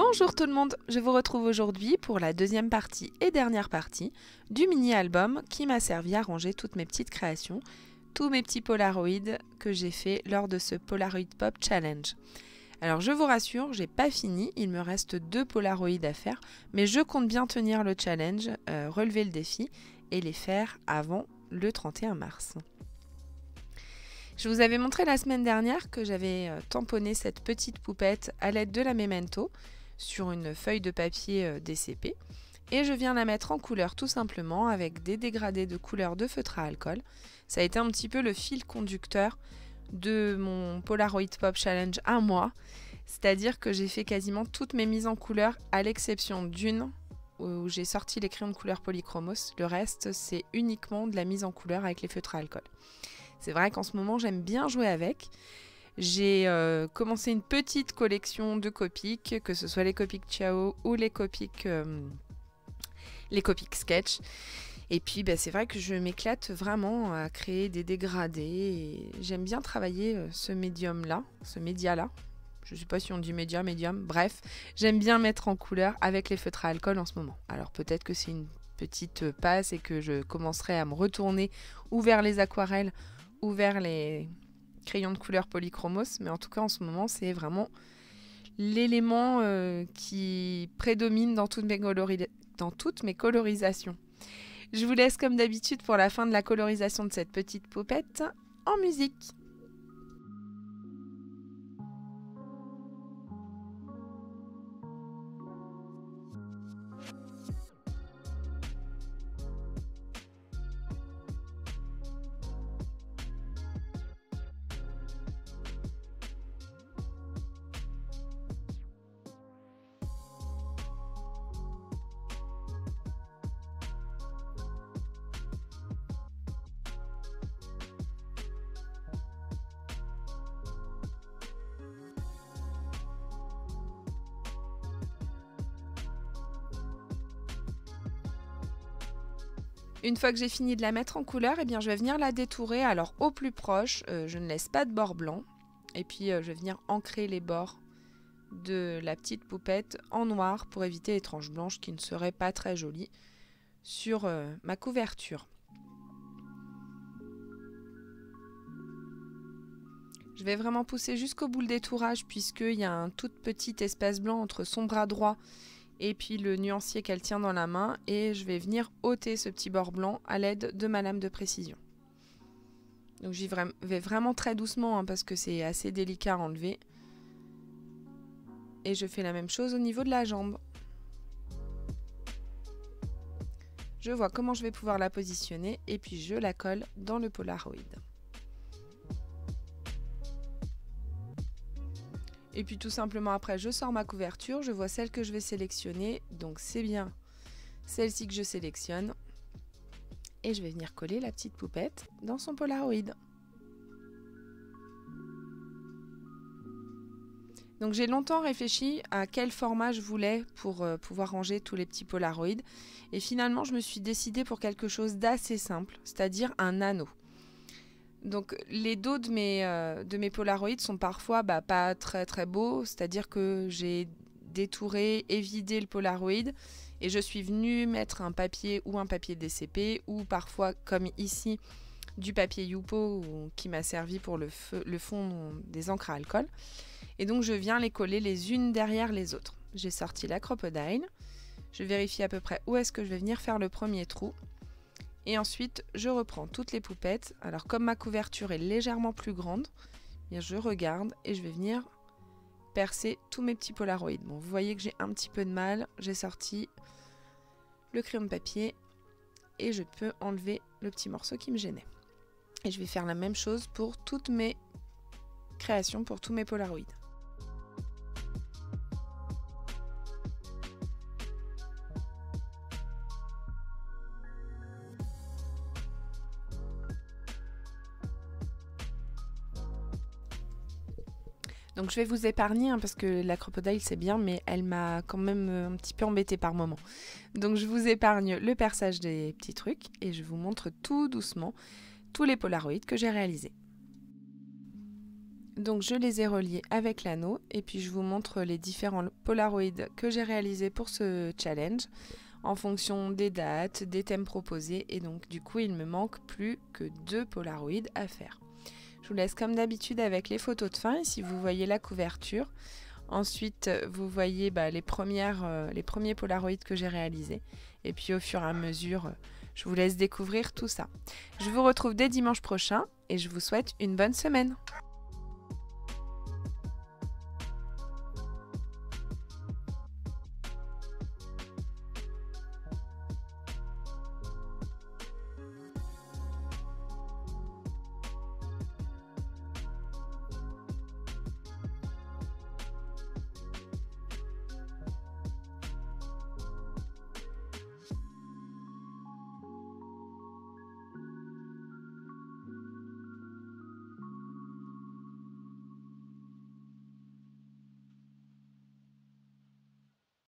Bonjour tout le monde, je vous retrouve aujourd'hui pour la deuxième partie et dernière partie du mini-album qui m'a servi à ranger toutes mes petites créations, tous mes petits Polaroids que j'ai fait lors de ce Polaroid Pop Challenge. Alors je vous rassure, j'ai pas fini, il me reste 2 Polaroids à faire, mais je compte bien tenir le challenge, relever le défi et les faire avant le 31 mars. Je vous avais montré la semaine dernière que j'avais tamponné cette petite poupette à l'aide de la Memento sur une feuille de papier DCP et je viens la mettre en couleur tout simplement avec des dégradés de couleur de feutre à alcool. Ça a été un petit peu le fil conducteur de mon Polaroid Pop Challenge à moi, c'est-à-dire que j'ai fait quasiment toutes mes mises en couleur à l'exception d'une où j'ai sorti les crayons de couleur polychromos. Le reste c'est uniquement de la mise en couleur avec les feutres à alcool. C'est vrai qu'en ce moment j'aime bien jouer avec. J'ai commencé une petite collection de Copic, que ce soit les Copic Ciao ou les Copic Sketch. Et puis c'est vrai que je m'éclate vraiment à créer des dégradés. Et j'aime bien travailler ce média-là. Je ne sais pas si on dit médium. Bref, j'aime bien mettre en couleur avec les feutres à alcool en ce moment. Alors peut-être que c'est une petite passe et que je commencerai à me retourner ou vers les aquarelles ou vers les crayons de couleur polychromos, mais en tout cas en ce moment c'est vraiment l'élément qui prédomine dans toutes mes colorisations. Je vous laisse comme d'habitude pour la fin de la colorisation de cette petite poupette en musique. Une fois que j'ai fini de la mettre en couleur, je vais venir la détourer. Alors au plus proche, je ne laisse pas de bord blanc. Et puis je vais venir ancrer les bords de la petite poupette en noir pour éviter les tranches blanches qui ne seraient pas très jolies sur ma couverture. Je vais vraiment pousser jusqu'au bout le détourage puisqu'il y a un tout petit espace blanc entre son bras droit et puis le nuancier qu'elle tient dans la main, et je vais venir ôter ce petit bord blanc à l'aide de ma lame de précision. Donc j'y vais vraiment très doucement parce que c'est assez délicat à enlever. Et je fais la même chose au niveau de la jambe. Je vois comment je vais pouvoir la positionner et puis je la colle dans le Polaroid. Et puis tout simplement après, je sors ma couverture, je vois celle que je vais sélectionner. Donc c'est bien celle-ci que je sélectionne. Et je vais venir coller la petite poupette dans son Polaroid. Donc j'ai longtemps réfléchi à quel format je voulais pour pouvoir ranger tous les petits Polaroids. Et finalement, je me suis décidée pour quelque chose d'assez simple, c'est-à-dire un anneau. Donc les dos de mes Polaroids sont parfois pas très très beaux, c'est-à-dire que j'ai détouré et vidé le Polaroid et je suis venue mettre un papier ou un papier DCP ou parfois comme ici du papier Yupo qui m'a servi pour le fond des encres à alcool. Et donc je viens les coller les unes derrière les autres. J'ai sorti la Crop-A-Dile, je vérifie à peu près où est-ce que je vais venir faire le premier trou. Et ensuite, je reprends toutes les poupettes. Alors, comme ma couverture est légèrement plus grande, je regarde et je vais venir percer tous mes petits Polaroids. Bon, vous voyez que j'ai un petit peu de mal. J'ai sorti le crayon de papier et je peux enlever le petit morceau qui me gênait. Et je vais faire la même chose pour toutes mes créations, pour tous mes Polaroids. Donc je vais vous épargner parce que la Crop-A-Dile c'est bien, mais elle m'a quand même un petit peu embêtée par moment. Donc je vous épargne le perçage des petits trucs et je vous montre tout doucement tous les Polaroids que j'ai réalisés. Donc je les ai reliés avec l'anneau et puis je vous montre les différents Polaroids que j'ai réalisés pour ce challenge en fonction des dates, des thèmes proposés et donc du coup il me manque plus que 2 Polaroids à faire. Je vous laisse comme d'habitude avec les photos de fin. Ici vous voyez la couverture. Ensuite vous voyez les premiers Polaroids que j'ai réalisés. Et puis au fur et à mesure, je vous laisse découvrir tout ça. Je vous retrouve dès dimanche prochain et je vous souhaite une bonne semaine.